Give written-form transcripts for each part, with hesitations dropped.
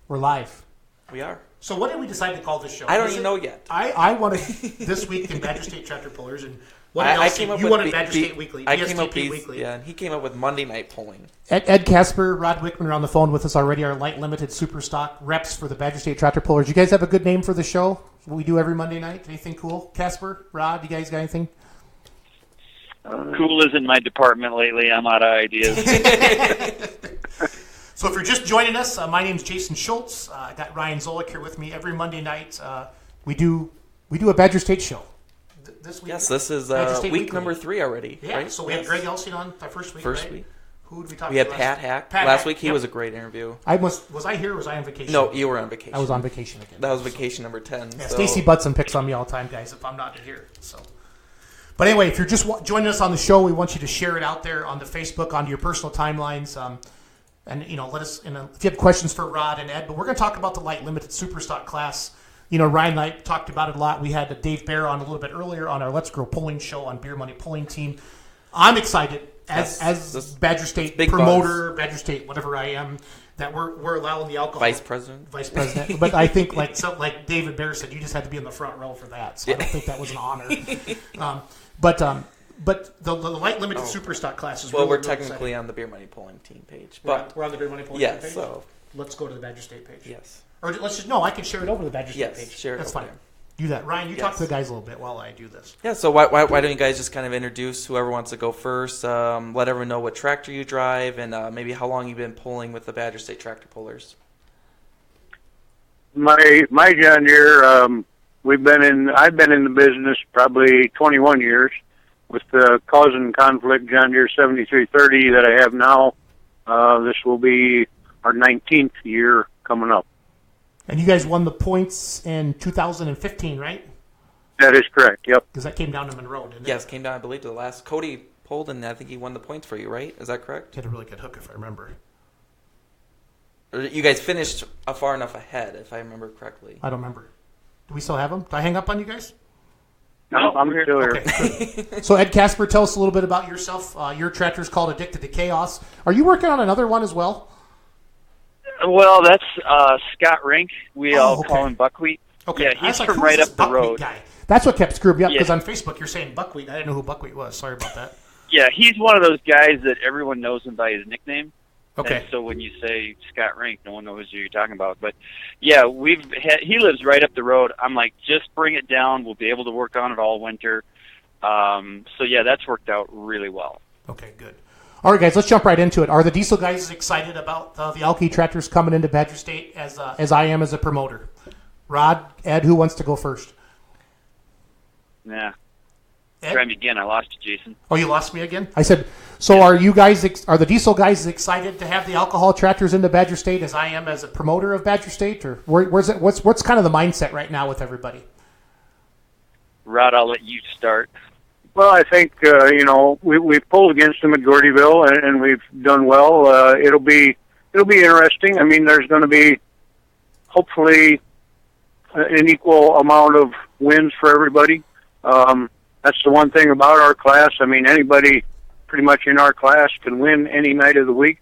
We're live. We are. So what did we decide to call this show? I don't even know yet. I wanted This Week in Badger State Tractor Pullers, and I came up you with wanted Badger State Weekly. I came up with Weekly. Yeah, and he came up with Monday Night Polling. Ed Kasper, Rod Wichman are on the phone with us already. Our light limited super stock reps for the Badger State Tractor Pullers. You guys have a good name for the show? What we do every Monday night? Anything cool? Kasper, Rod, you guys got anything? Cool isn't my department lately. I'm out of ideas. So if you're just joining us, my name's Jason Schultz. I got Ryan Zolik here with me every Monday night. We do a Badger State show. This week. Yes, this is week number 3 already. Yeah, right? so we had Greg Elsing on our first week. First right? week. Who did we talk to? We had Pat Hack. Last week he was a great interview. Was I here or was I on vacation? No, you were on vacation. I was on vacation again. That was vacation number 10. Yeah, so. Stacy Butson picks on me all the time, guys, if I'm not here. So, but anyway, if you're just joining us on the show, we want you to share it out there on the Facebook, onto your personal timelines. And, let us, if you have questions for Rod and Ed, but we're going to talk about the light limited superstock class. Ryan and I talked about it a lot. We had Dave Bear on a little bit earlier on our Let's Grow Polling show on Beer Money Polling Team. I'm excited as Badger State promoter, Badger State, whatever I am, that we're allowing the alcohol. Vice president. But I think like David Bear said, you just had to be in the front row for that. So I don't think that was an honor. But the light limited superstock class is we're technically on the Beer Money Polling Team page. But we're on the Beer Money Polling Team page? So let's go to the Badger State page. Yes. Or I can share it over the Badger State page. Yes, share it That's over fine. there. Do that. Ryan, you talk to the guys a little bit while I do this. Yeah, so why don't you guys just kind of introduce whoever wants to go first, let everyone know what tractor you drive, and maybe how long you've been pulling with the Badger State Tractor Pullers. My John Deere, I've been in the business probably 21 years with the cause and conflict John Deere 7330 that I have now. This will be our 19th year coming up. And you guys won the points in 2015, right? That is correct, yep. Because that came down to Monroe, didn't it? Yes, came down, I believe, to the last. Cody pulled, and I think he won the points for you, right? Is that correct? He had a really good hook, if I remember. Or you guys finished far enough ahead, if I remember correctly. I don't remember. Do we still have them? Did I hang up on you guys? No, I'm still here. Okay, so Ed Kasper, tell us a little bit about yourself. Your tractor's called Addicted to Chaos. Are you working on another one as well? Well, that's Scott Rink. We all call him Buckwheat. Okay. Yeah, he's from right up the road. Guy? That's what kept screwing me up, because on Facebook you're saying Buckwheat. I didn't know who Buckwheat was. Sorry about that. Yeah, he's one of those guys that everyone knows him by his nickname. Okay. And so when you say Scott Rink, no one knows who you're talking about. But, yeah, he lives right up the road. I'm like, just bring it down. We'll be able to work on it all winter. So, yeah, that's worked out really well. Okay, good. All right, guys, let's jump right into it. Are the diesel guys excited about the Alki tractors coming into Badger State as I am as a promoter? Rod, Ed, who wants to go first? Yeah. Ed? Try me again. I lost you, Jason. Oh, you lost me again? I said, so are you guys, are the diesel guys excited to have the alcohol tractors into Badger State as I am as a promoter of Badger State? Or where's it? What's kind of the mindset right now with everybody? Rod, I'll let you start. Well, I think, we've pulled against them at Gordyville, and we've done well. It'll be interesting. I mean, there's going to be hopefully an equal amount of wins for everybody. That's the one thing about our class. I mean, anybody pretty much in our class can win any night of the week.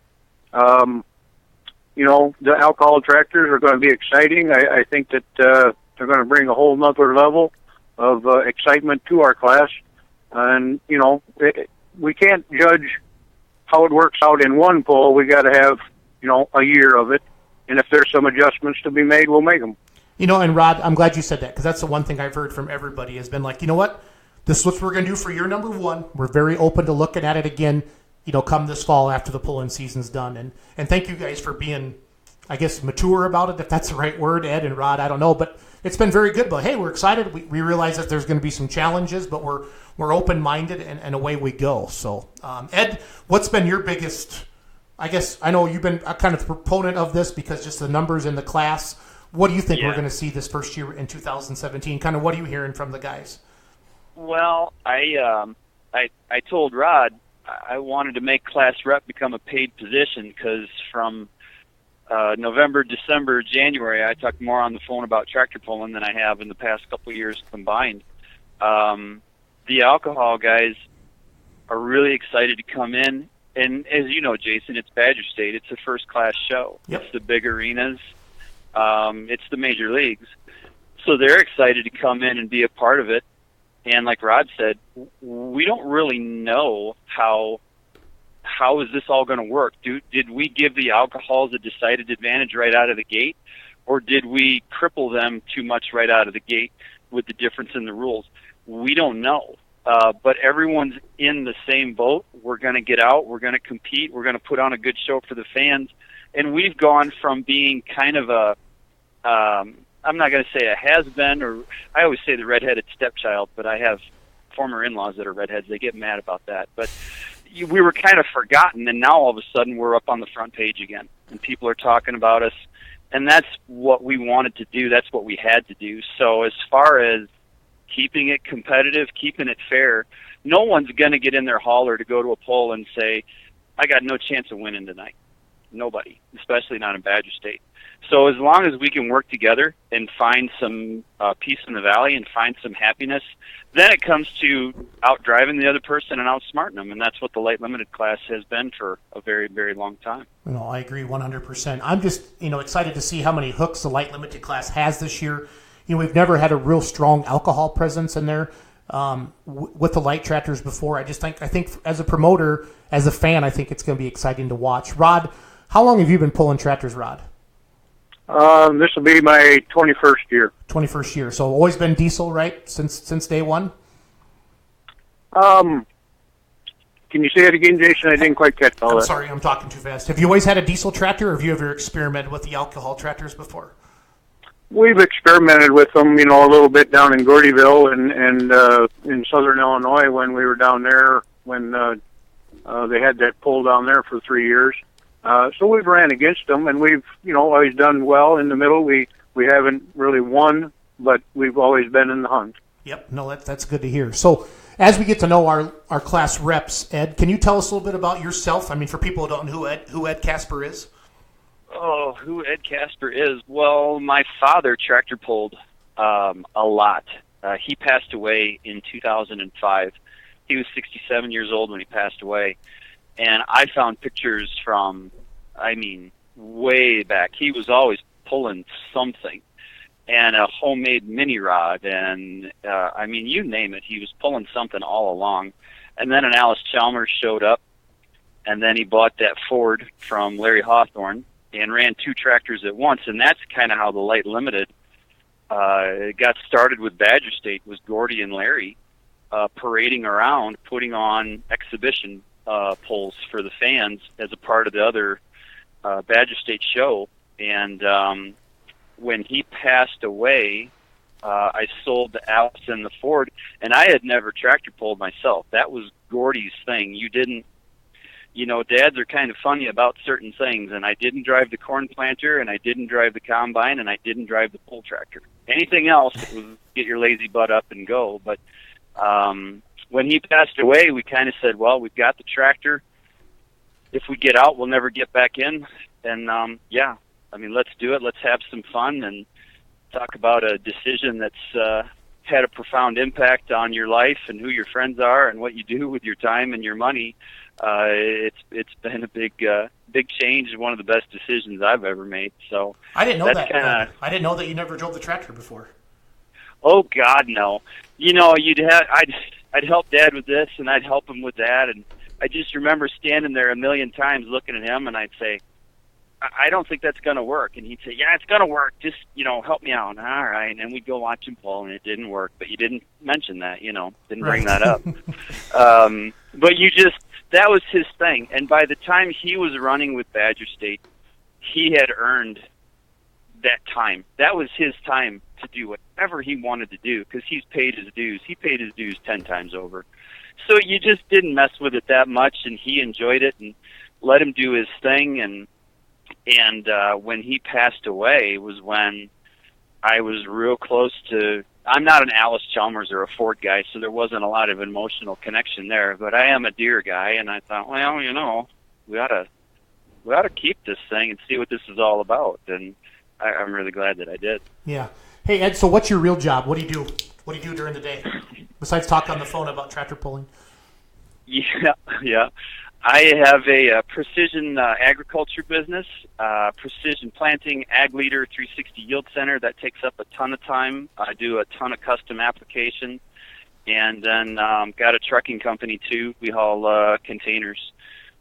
The alcohol tractors are going to be exciting. I think that they're going to bring a whole nother level of excitement to our class. And, we can't judge how it works out in one pull. We got to have, a year of it. And if there's some adjustments to be made, we'll make them. And Rod, I'm glad you said that, because that's the one thing I've heard from everybody has been like, you know what? This is what we're going to do for year number 1. We're very open to looking at it again, come this fall after the pull-in season's done. And thank you guys for being, I guess, mature about it, if that's the right word, Ed and Rod, I don't know. But it's been very good. But, hey, we're excited. We realize that there's going to be some challenges, but we're open-minded, and away we go. So, Ed, what's been your biggest, I guess, I know you've been a kind of proponent of this because just the numbers in the class. What do you think we're going to see this first year in 2017? Kind of what are you hearing from the guys? Well, I told Rod I wanted to make class rep become a paid position because from November, December, January, I talked more on the phone about tractor pulling than I have in the past couple of years combined. The alcohol guys are really excited to come in, and as you know, Jason, it's Badger State. It's a first-class show. Yep. It's the big arenas. It's the major leagues. So they're excited to come in and be a part of it. And like Rod said, we don't really know how is this all going to work. Did we give the alcohols a decided advantage right out of the gate, or did we cripple them too much right out of the gate with the difference in the rules? We don't know. But everyone's in the same boat. We're going to get out. We're going to compete. We're going to put on a good show for the fans. And we've gone from being kind of a I'm not going to say a has-been, or I always say the redheaded stepchild, but I have former in-laws that are redheads. They get mad about that. But we were kind of forgotten, and now all of a sudden we're up on the front page again, and people are talking about us. And that's what we wanted to do. That's what we had to do. So as far as keeping it competitive, keeping it fair, no one's going to get in their hauler to go to a poll and say, I got no chance of winning tonight. Nobody, especially not in Badger State. So as long as we can work together and find some peace in the valley and find some happiness, then it comes to out driving the other person and outsmarting them, and that's what the light limited class has been for a very, very long time. No, I agree 100%. I'm just excited to see how many hooks the light limited class has this year. We've never had a real strong alcohol presence in there with the light tractors before. I think as a promoter, as a fan, I think it's going to be exciting to watch. Rod, how long have you been pulling tractors, Rod? This will be my 21st year. 21st year. So always been diesel, right? Since day one? Can you say it again, Jason? I didn't quite catch all that. I'm sorry, I'm talking too fast. Have you always had a diesel tractor, or have you ever experimented with the alcohol tractors before? We've experimented with them, a little bit down in Gordyville and in southern Illinois when we were down there when they had that pull down there for 3 years. So we've ran against them, and we've, always done well in the middle. We haven't really won, but we've always been in the hunt. Yep, no, that's good to hear. So as we get to know our class reps, Ed, can you tell us a little bit about yourself? I mean, for people who don't know who Ed Kasper is. Oh, who Ed Kasper is? Well, my father tractor pulled a lot. He passed away in 2005. He was 67 years old when he passed away. And I found pictures from, way back. He was always pulling something, and a homemade mini rod, and you name it. He was pulling something all along. And then an Alice Chalmers showed up, and then he bought that Ford from Larry Hawthorne and ran 2 tractors at once. And that's kind of how the light limited got started with Badger State, was Gordy and Larry parading around, putting on exhibition polls for the fans as a part of the other Badger State show. And when he passed away, I sold the Alice and the Ford, and I had never tractor pulled myself. That was Gordy's thing. You didn't, dads are kind of funny about certain things, and I didn't drive the corn planter, and I didn't drive the combine, and I didn't drive the pull tractor. Anything else was get your lazy butt up and go. But when he passed away, we kind of said, well, we've got the tractor. If we get out, we'll never get back in. And, let's do it. Let's have some fun and talk about a decision that's had a profound impact on your life and who your friends are and what you do with your time and your money. It's been a big change, one of the best decisions I've ever made. So I didn't know that. I didn't know that you never drove the tractor before. Oh God, no. I'd help Dad with this, and I'd help him with that, and I just remember standing there a million times looking at him, and I'd say, I don't think that's going to work. And he'd say, yeah, it's going to work. Just, help me out. All right. And we'd go watch him pull, and it didn't work. But you didn't mention that, didn't bring that up. But that was his thing. And by the time he was running with Badger State, he had earned that time. That was his time to do whatever he wanted to do because he's paid his dues. He paid his dues 10 times over. So you just didn't mess with it that much, and he enjoyed it and let him do his thing. And when he passed away was when I was real close to. I'm not an Alice Chalmers or a Ford guy, so there wasn't a lot of emotional connection there. But I am a deer guy, and I thought, well, we ought to keep this thing and see what this is all about. And I'm really glad that I did. Yeah. Hey Ed, so what's your real job? What do you do? What do you do during the day besides talk on the phone about tractor pulling? Yeah. I have a precision agriculture business, precision planting, Ag Leader 360 Yield Center. That takes up a ton of time. I do a ton of custom application. And then got a trucking company, too. We haul containers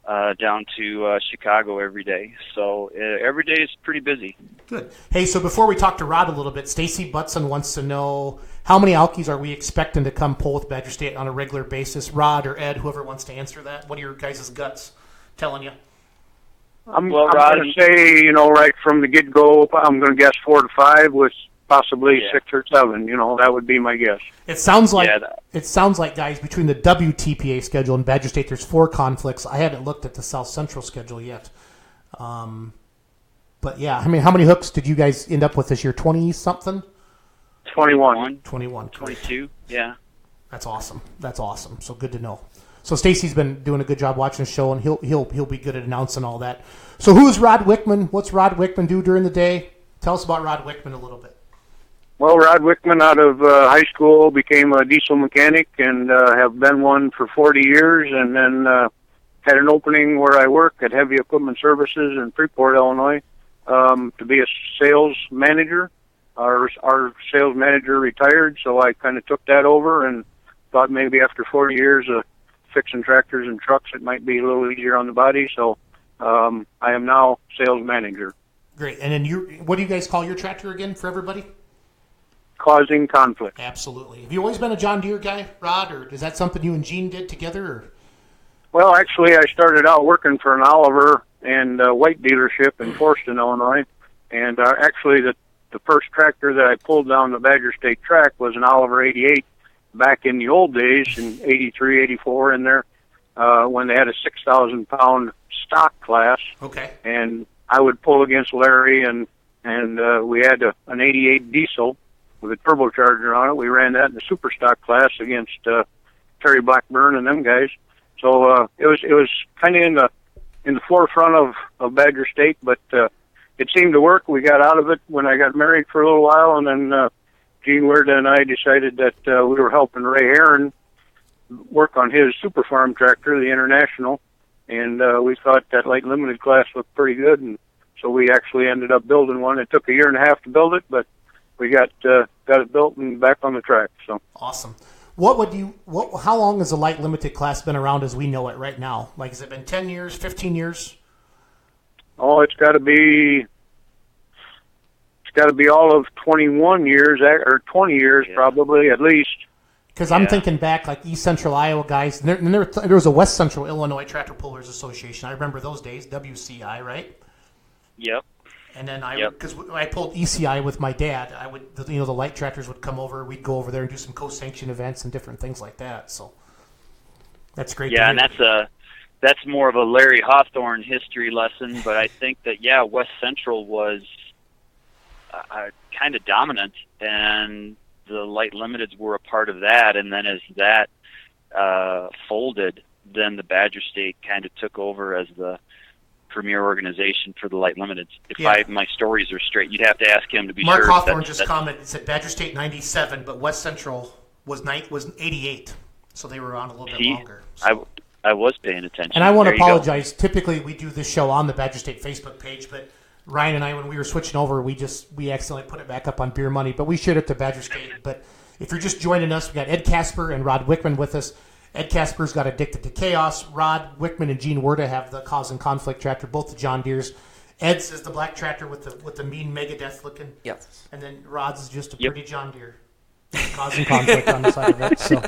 down to Chicago every day. So every day is pretty busy. Good. Hey, so before we talk to Rod a little bit, Stacy Butson wants to know how many Alkies are we expecting to come pull with Badger State on a regular basis? Rod or Ed, whoever wants to answer that. What are your guys' guts telling you? I'm going to say, right from the get-go, I'm going to guess 4 to 5 with possibly 6 or 7. That would be my guess. It sounds like guys, between the WTPA schedule and Badger State, there's 4 conflicts. I haven't looked at the South Central schedule yet. But yeah, I mean, how many hooks did you guys end up with this year? 20-something? 21. 22, yeah. That's awesome. So good to know. So Stacy's been doing a good job watching the show, and he'll be good at announcing all that. So who is Rod Wichman? What's Rod Wichman do during the day? Tell us about Rod Wichman a little bit. Well, Rod Wichman out of high school became a diesel mechanic and have been one for 40 years, and then had an opening where I work at Heavy Equipment Services in Freeport, Illinois, to be a sales manager. Our sales manager retired, so I kind of took that over and thought maybe after 40 years of fixing tractors and trucks, it might be a little easier on the body. So I am now sales manager. Great. And then what do you guys call your tractor again for everybody? Causing conflict. Absolutely. Have you always been a John Deere guy, Rod, or is that something you and Gene did together? Or? Well, actually, I started out working for an Oliver and White dealership in Forston, Illinois, and actually the first tractor that I pulled down the Badger State track was an Oliver 88 back in the old days, in 83, 84, in there, when they had a 6,000-pound stock class. Okay. And I would pull against Larry, and we had an 88 diesel with a turbocharger on it. We ran that in the super stock class against Terry Blackburn and them guys. So it was kind of in the forefront of Badger State, but it seemed to work. We got out of it when I got married for a little while, and then Gene Weirda and I decided that we were helping Ray Aaron work on his super farm tractor, the International, and we thought that light limited class looked pretty good, and so we actually ended up building one. It took a year and a half to build it, but we got it built and back on the track. So awesome. How long has the light limited class been around as we know it right now? Like, has it been 10 years, 15 years? Oh, it's got to be all of 21 years or 20 years, probably at least. Because I'm thinking back, like East Central Iowa guys, and there was a West Central Illinois Tractor Pullers Association. I remember those days, WCI, right? Yep. And then because I pulled ECI with my dad, the light tractors would come over. We'd go over there and do some co-sanction events and different things like that. So that's great. Yeah, and that's more of a Larry Hawthorne history lesson. But I think that West Central was kind of dominant, and the light limiteds were a part of that. And then as that folded, then the Badger State kind of took over as the premier organization for the light limiteds. If my stories are straight, you'd have to ask him to be Mark sure. Mark Hawthorne just commented, said Badger State 97, but West Central was 88, so they were on a little bit longer. So. I was paying attention. And I want to apologize. Typically, we do this show on the Badger State Facebook page, but Ryan and I, when we were switching over, we accidentally put it back up on Beer Money, but we shared it to Badger State. But if you're just joining us, we got Ed Kasper and Rod Wichman with us. Ed Kasper's got Addicted to Chaos. Rod Wichman and Gene Weirda have the Cause and Conflict tractor, both the John Deere's. Ed's is the black tractor with the mean Megadeth looking. Yep. And then Rod's is just a pretty John Deere. Cause and Conflict on the side of it. So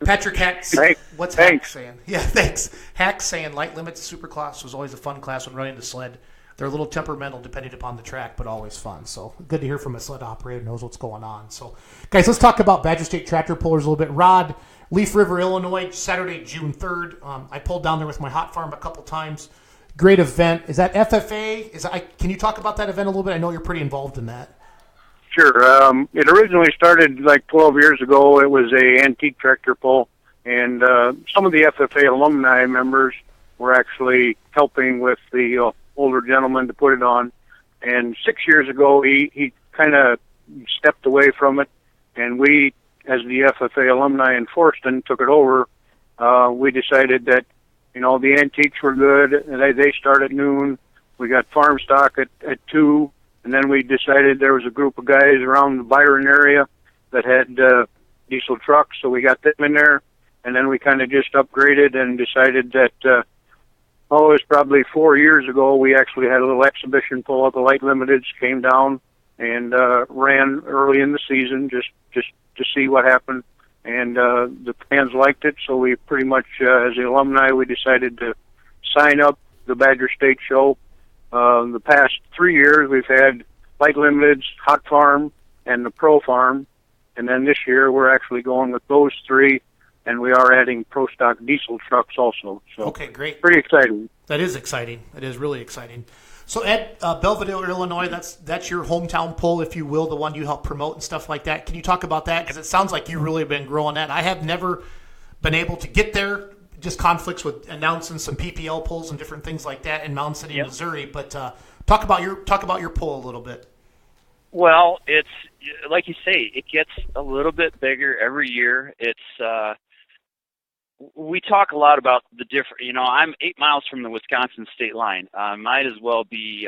Patrick Hacks, what's Hack saying? Yeah, thanks. Hack saying light limits superclass was always a fun class when running the sled. They're a little temperamental depending upon the track, but always fun. So good to hear from a sled operator who knows what's going on. So guys, let's talk about Badger State tractor pullers a little bit. Rod, Leaf River, Illinois, Saturday, June 3rd. I pulled down there with my hot farm a couple times. Great event. Is that FFA? Can you talk about that event a little bit? I know you're pretty involved in that. Sure. It originally started like 12 years ago. It was a antique tractor pull, and some of the FFA alumni members were actually helping with the older gentleman to put it on. And 6 years ago, he kind of stepped away from it, and we, as the FFA alumni in Forston, took it over. We decided that The antiques were good. And they start at noon. We got farm stock at 2. And then we decided there was a group of guys around the Byron area that had diesel trucks, so we got them in there. And then we kind of just upgraded and decided that, it was probably 4 years ago, we actually had a little exhibition pull of the light limiteds, came down and ran early in the season just to see what happened. And the fans liked it, so we pretty much, as the alumni, we decided to sign up the Badger State Show. The past 3 years, we've had light limiteds, Hot Farm, and the Pro Farm. And then this year, we're actually going with those 3, and we are adding Pro Stock diesel trucks also. So okay, great. Pretty exciting. That is exciting. That is really exciting. So, Ed, Belvedere, Illinois, that's your hometown pull, if you will, the one you help promote and stuff like that. Can you talk about that? Because it sounds like you've really been growing that. I have never been able to get there, just conflicts with announcing some PPL pulls and different things like that in Mound City, Missouri. But talk about your pull a little bit. Well, it's like you say, it gets a little bit bigger every year. We talk a lot about the different, I'm 8 miles from the Wisconsin state line. Might as well be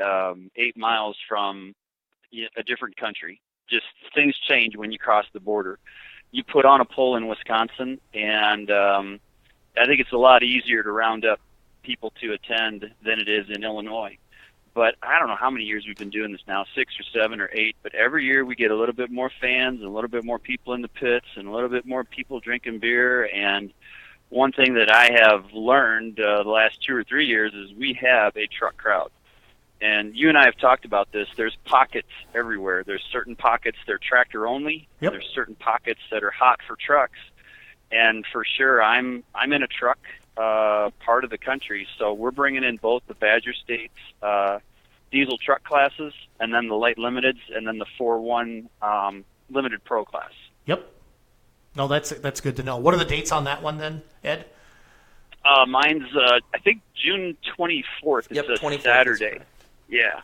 8 miles from a different country. Just things change when you cross the border. You put on a pull in Wisconsin, and I think it's a lot easier to round up people to attend than it is in Illinois. But I don't know how many years we've been doing this now, 6 or 7 or 8, but every year we get a little bit more fans and a little bit more people in the pits and a little bit more people drinking beer. And one thing that I have learned the last 2 or 3 years is we have a truck crowd. And you and I have talked about this. There's pockets everywhere. There's certain pockets that are tractor only. Yep. There's certain pockets that are hot for trucks. And for sure, I'm in a truck part of the country, so we're bringing in both the Badger State's diesel truck classes, and then the light limiteds, and then the 4-1 limited pro class. Yep. No, that's good to know. What are the dates on that one then, Ed? Mine's I think June 24th. It's a 24th, Saturday. Yeah.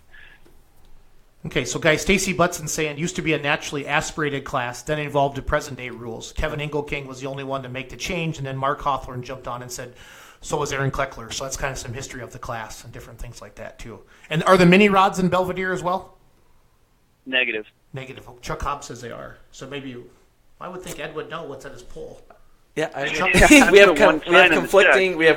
Okay, so guys, Stacy Butson saying used to be a naturally aspirated class, then evolved to present-day rules. Kevin Engelking was the only one to make the change, and then Mark Hawthorne jumped on and said, so was Aaron Kleckler. So that's kind of some history of the class and different things like that, too. And are the mini rods in Belvedere as well? Negative. Negative. Chuck Hobbs says they are. So maybe I would think Ed would know what's at his poll. Yeah, Yeah, we have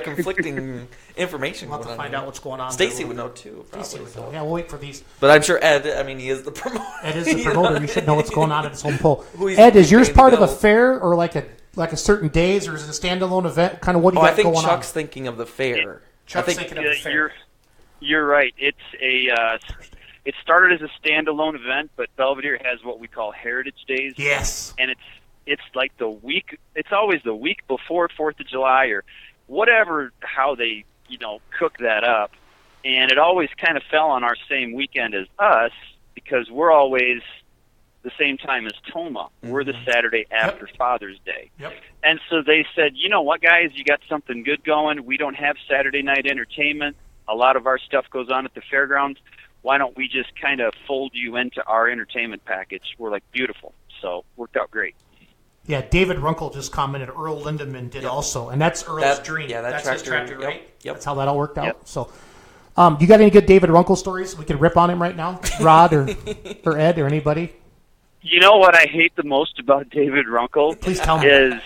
conflicting information. We'll have to find out what's going on. Stacy would know too. Stacy would know. So. Yeah, we'll wait for these. But I'm sure Ed. I mean, he is the promoter. Ed is the promoter. He should know what's going on at his home poll. Who's Ed, is yours paying the part of a bill? fair or like a certain days, or is it a standalone event? Kind of what do you got I think going Chuck's on? thinking of the fair. Chuck's thinking of the fair. You're right. It's it started as a standalone event, but Belvedere has what we call Heritage Days. Yes. And it's like the week. It's always the week before 4th of July or whatever. How they cook that up, and it always kind of fell on our same weekend as us because we're always the same time as Toma. We're the Saturday after Father's Day. Yep. And so they said, you know what, guys, you got something good going. We don't have Saturday night entertainment. A lot of our stuff goes on at the fairgrounds. Why don't we just kind of fold you into our entertainment package? We're like, beautiful. So worked out great. Yeah, David Runkle just commented. Earl Lindemann did also, and that's Earl's dream. Yeah, that's his tractor, right? Yep. That's how that all worked out. Yep. So, you got any good David Runkle stories? We could rip on him right now, Rod or Ed or anybody. You know what I hate the most about David Runkle? Please tell me. Is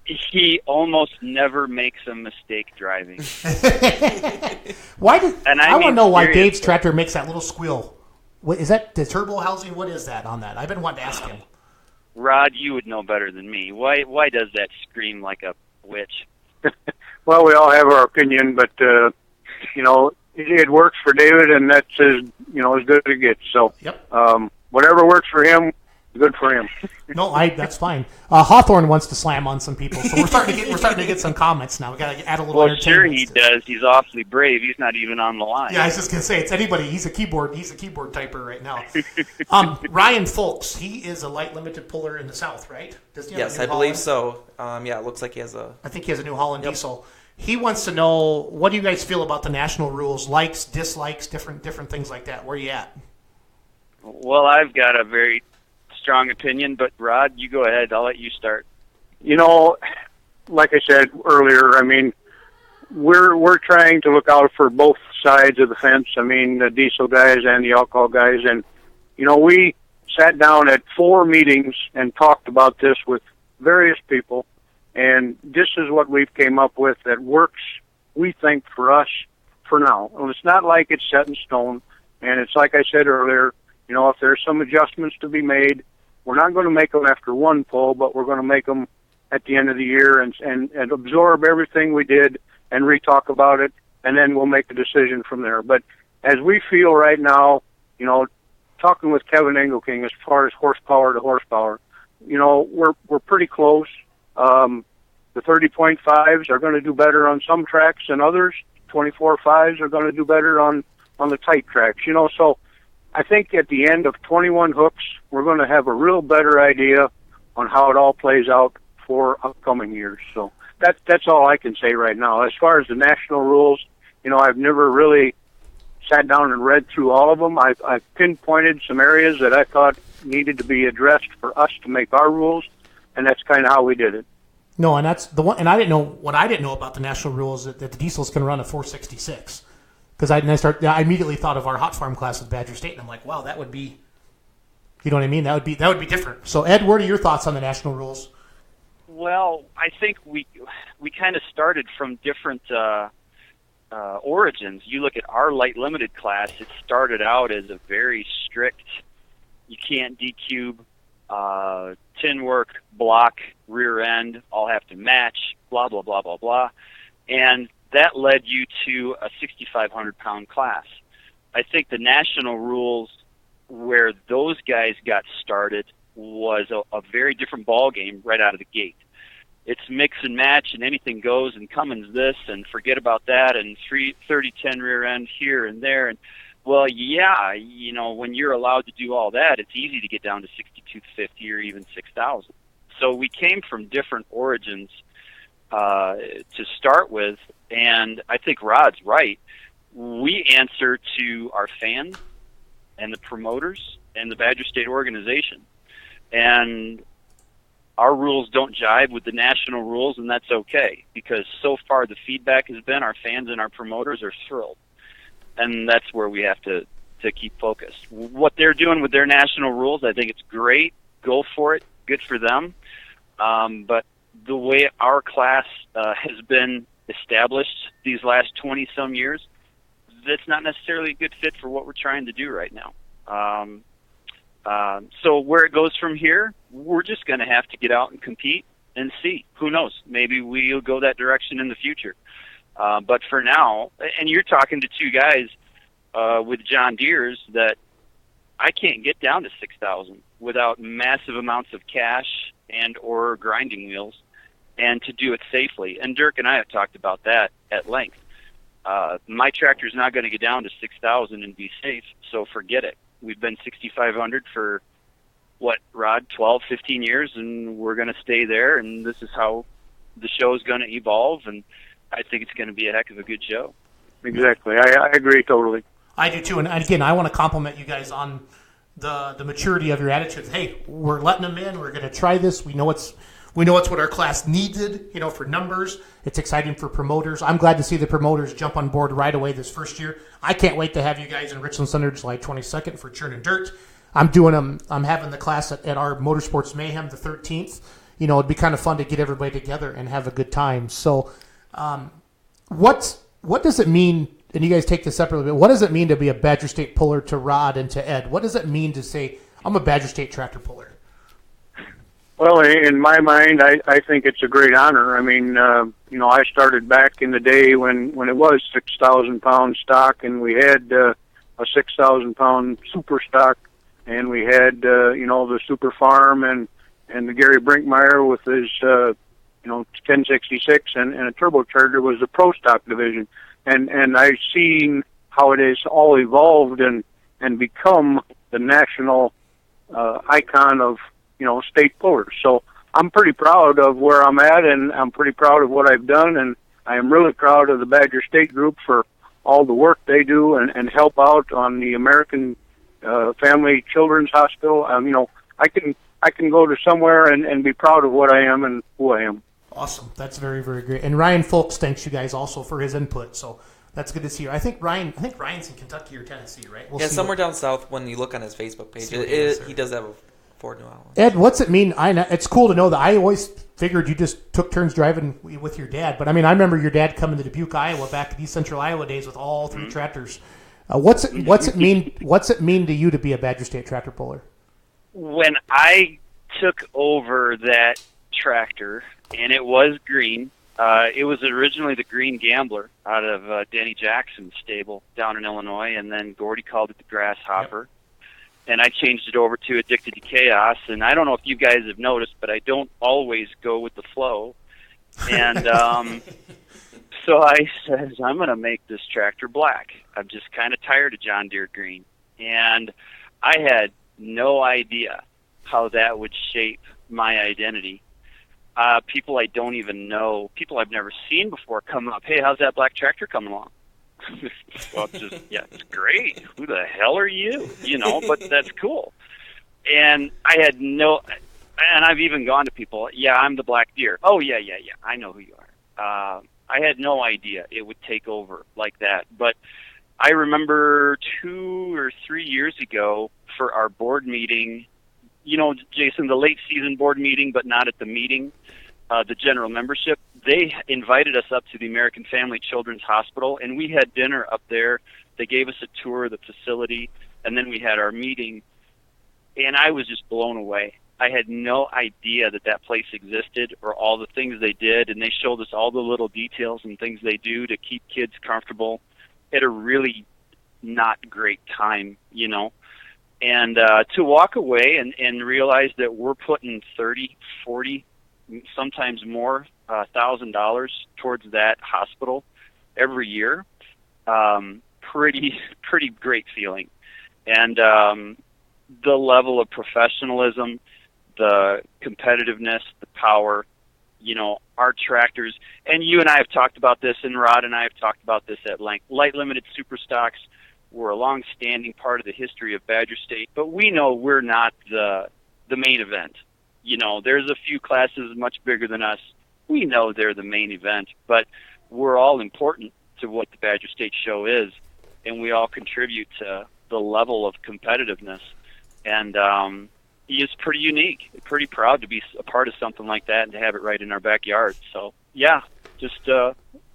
he almost never makes a mistake driving. Why did I want to know why seriously. Dave's tractor makes that little squeal? What is that? The turbo housing? What is that on that? I've been wanting to ask him. Rod, you would know better than me. Why does that scream like a witch? Well, we all have our opinion, but it works for David, and that's as as good as it gets. So, Yep. Whatever works for him, good for him. No, that's fine. Hawthorne wants to slam on some people, so we're starting to get some comments now. We got to add a little. Well, sure entertainment he to does. He's awfully brave. He's not even on the line. Yeah, I was just gonna say it's anybody. He's a keyboard typer right now. Ryan Folks, he is a light limited puller in the South, right? Does he have Yes, a New I believe Holland? so. Yeah, it looks like he has a. I think he has a New Holland diesel. He wants to know, what do you guys feel about the national rules, likes, dislikes, different things like that? Where are you at? Well, I've got a very strong opinion, but Rod, you go ahead. I'll let you start. Like I said earlier, I mean, we're trying to look out for both sides of the fence. I mean, the diesel guys and the alcohol guys. And, we sat down at 4 meetings and talked about this with various people. And this is what we've came up with that works, we think, for us for now. And it's not like it's set in stone. And it's like I said earlier, if there's some adjustments to be made, we're not going to make them after one pull, but we're going to make them at the end of the year and absorb everything we did and re-talk about it, and then we'll make a decision from there. But as we feel right now, talking with Kevin Engelking as far as horsepower to horsepower, we're pretty close. The 30.5s are going to do better on some tracks than others. 24.5s are going to do better on the tight tracks. So I think at the end of 21 hooks, we're going to have a real better idea on how it all plays out for upcoming years. So that's all I can say right now. As far as the national rules, I've never really sat down and read through all of them. I've pinpointed some areas that I thought needed to be addressed for us to make our rules, and that's kind of how we did it. No, and that's the one. And I didn't know about the national rules that the diesels can run a 466. Because I immediately thought of our hot farm class with Badger State, and I'm like, wow, that would be, you know what I mean? That would be different. So Ed, what are your thoughts on the national rules? Well, I think we kind of started from different origins. You look at our light limited class; it started out as a very strict, you can't decube, tin work, block, rear end, all have to match, blah blah blah blah blah, and that led you to a 6,500-pound class. I think the national rules where those guys got started was a very different ball game right out of the gate. It's mix and match and anything goes and Cummins this and forget about that and 30-10 rear end here and there. And well, yeah, when you're allowed to do all that, it's easy to get down to 6,250 or even 6,000. So we came from different origins to start with, and I think Rod's right. We answer to our fans and the promoters and the Badger State organization. And our rules don't jive with the national rules, and that's okay, because so far the feedback has been our fans and our promoters are thrilled. And that's where we have to keep focused. What they're doing with their national rules, I think it's great. Go for it. Good for them. But the way our class has been established these last 20-some years, that's not necessarily a good fit for what we're trying to do right now. So where it goes from here, we're just going to have to get out and compete and see. Who knows? Maybe we'll go that direction in the future. But for now, and you're talking to two guys with John Deere's that I can't get down to 6,000 without massive amounts of cash and or grinding wheels, and to do it safely. And Dirk and I have talked about that at length. My tractor's not going to get down to 6,000 and be safe, so forget it. We've been 6,500 for, Rod, 12, 15 years, and we're going to stay there, and this is how the show is going to evolve, and I think it's going to be a heck of a good show. Exactly. I agree totally. I do too, and again, I want to compliment you guys on the maturity of your attitude. Hey, we're letting them in. We're going to try this. We know it's what our class needed, for numbers. It's exciting for promoters. I'm glad to see the promoters jump on board right away this first year. I can't wait to have you guys in Richland Center July 22nd for Churn and Dirt. I'm having the class at our Motorsports Mayhem the 13th. It'd be kind of fun to get everybody together and have a good time. So, what does it mean? And you guys take this separately, but what does it mean to be a Badger State puller to Rod and to Ed? What does it mean to say, I'm a Badger State tractor puller? Well, in my mind, I think it's a great honor. I mean, I started back in the day when it was 6,000 pound stock, and we had a 6,000 pound super stock, and we had the super farm and the Gary Brinkmeyer with his 1066 and a turbocharger was the pro stock division, and I've seen how it has all evolved and become the national icon of state pullers. So I'm pretty proud of where I'm at, and I'm pretty proud of what I've done, and I am really proud of the Badger State group for all the work they do and help out on the American Family Children's Hospital. I can go to somewhere and be proud of what I am and who I am. Awesome. That's very, very great. And Ryan Folks thanks you guys also for his input. So that's good to see. I think Ryan's in Kentucky or Tennessee, right? We'll Yeah, see somewhere down south. When you look on his Facebook page, See what he is there. he does have a Ford New Holland. Ed, what's it mean? It's cool to know that. I always figured you just took turns driving with your dad. But, I mean, I remember your dad coming to Dubuque, Iowa, back in East Central Iowa days with all three tractors. What's it mean to you to be a Badger State tractor puller? When I took over that tractor, and it was green, it was originally the Green Gambler out of Danny Jackson's stable down in Illinois, and then Gordy called it the Grasshopper. Yep. And I changed it over to Addicted to Chaos. And I don't know if you guys have noticed, but I don't always go with the flow. And so I says, I'm going to make this tractor black. I'm just kind of tired of John Deere green. And I had no idea how that would shape my identity. People I don't even know, people I've never seen before come up, hey, how's that black tractor coming along? Well, it's great. Who the hell are you? But that's cool. And I had and I've even gone to people, yeah, I'm the Black Deer. Oh, yeah, I know who you are. I had no idea it would take over like that. But I remember 2 or 3 years ago for our board meeting, Jason, the late season board meeting, but not at the meeting, the general membership, they invited us up to the American Family Children's Hospital, and we had dinner up there. They gave us a tour of the facility, and then we had our meeting, and I was just blown away. I had no idea that place existed or all the things they did, and they showed us all the little details and things they do to keep kids comfortable at a really not great time, And to walk away and realize that we're putting 30, 40, sometimes more $1,000 towards that hospital every year, pretty great feeling. And the level of professionalism, the competitiveness, the power, our tractors, and you and I have talked about this, and Rod and I have talked about this at length. Light limited super stocks were a long-standing part of the history of Badger State, but we know we're not the main event. There's a few classes much bigger than us. We know they're the main event, but we're all important to what the Badger State Show is, and we all contribute to the level of competitiveness. And it's pretty unique. Pretty proud to be a part of something like that and to have it right in our backyard. So, yeah, just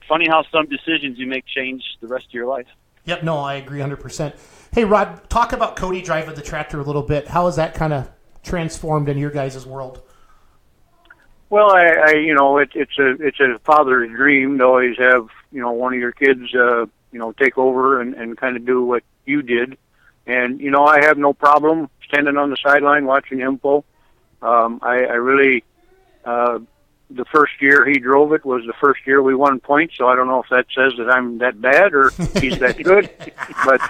funny how some decisions you make change the rest of your life. Yep, no, I agree 100%. Hey, Rod, talk about Cody driving the tractor a little bit. How has that kind of transformed in your guys' world? Well, it's a father's dream to always have, one of your kids, take over and kind of do what you did. And, I have no problem standing on the sideline watching him pull. I really, the first year he drove it was the first year we won points, so I don't know if that says that I'm that bad or he's that good. But,